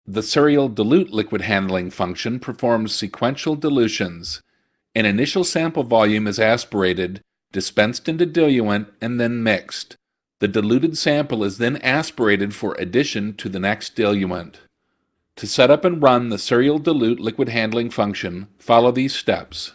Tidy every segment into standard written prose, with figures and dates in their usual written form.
The serial dilute liquid handling function performs sequential dilutions. An initial sample volume is aspirated, dispensed into diluent, and then mixed. The diluted sample is then aspirated for addition to the next diluent. To set up and run the serial dilute liquid handling function, follow these steps.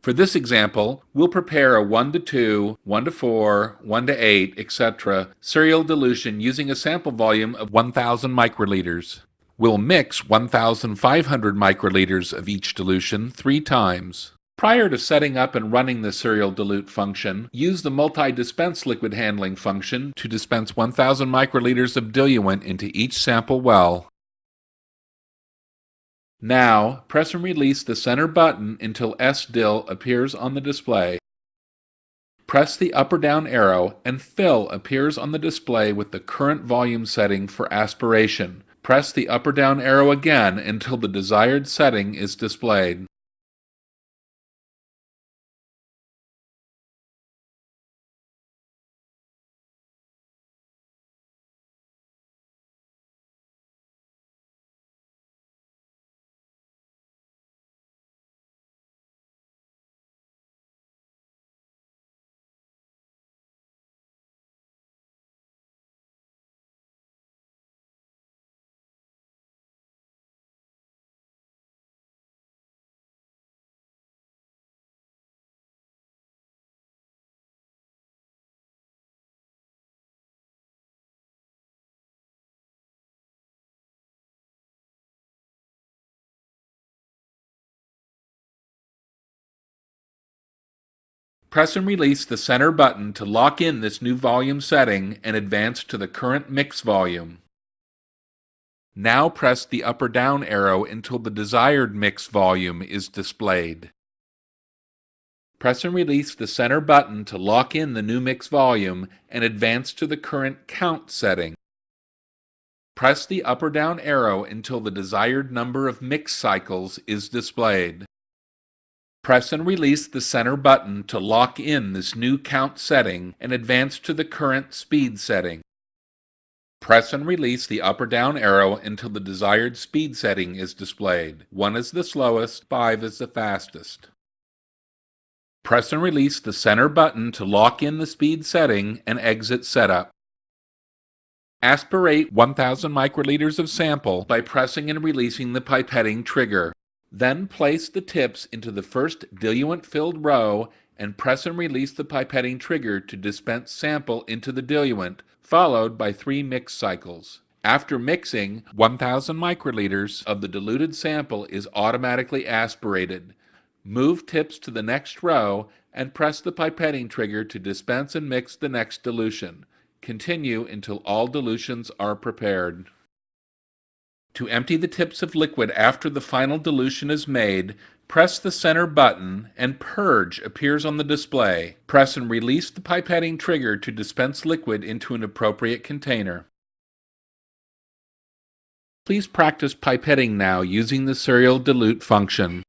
For this example, we'll prepare a 1 to 2, 1 to 4, 1 to 8, etc. serial dilution using a sample volume of 1,000 microliters. We'll mix 1,500 microliters of each dilution 3 times. Prior to setting up and running the serial dilute function, use the multi-dispense liquid handling function to dispense 1,000 microliters of diluent into each sample well. Now, press and release the center button until S-Dil appears on the display. Press the up or down arrow and fill appears on the display with the current volume setting for aspiration. Press the up or down arrow again until the desired setting is displayed. Press and release the center button to lock in this new volume setting and advance to the current mix volume. Now press the up or down arrow until the desired mix volume is displayed. Press and release the center button to lock in the new mix volume and advance to the current count setting. Press the up or down arrow until the desired number of mix cycles is displayed. Press and release the center button to lock in this new count setting and advance to the current speed setting. Press and release the up or down arrow until the desired speed setting is displayed. 1 is the slowest, 5 is the fastest. Press and release the center button to lock in the speed setting and exit setup. Aspirate 1,000 microliters of sample by pressing and releasing the pipetting trigger. Then place the tips into the first diluent-filled row and press and release the pipetting trigger to dispense sample into the diluent, followed by 3 mix cycles. After mixing, 1,000 microliters of the diluted sample is automatically aspirated. Move tips to the next row and press the pipetting trigger to dispense and mix the next dilution. Continue until all dilutions are prepared. To empty the tips of liquid after the final dilution is made, press the center button and Purge appears on the display. Press and release the pipetting trigger to dispense liquid into an appropriate container. Please practice pipetting now using the serial dilute function.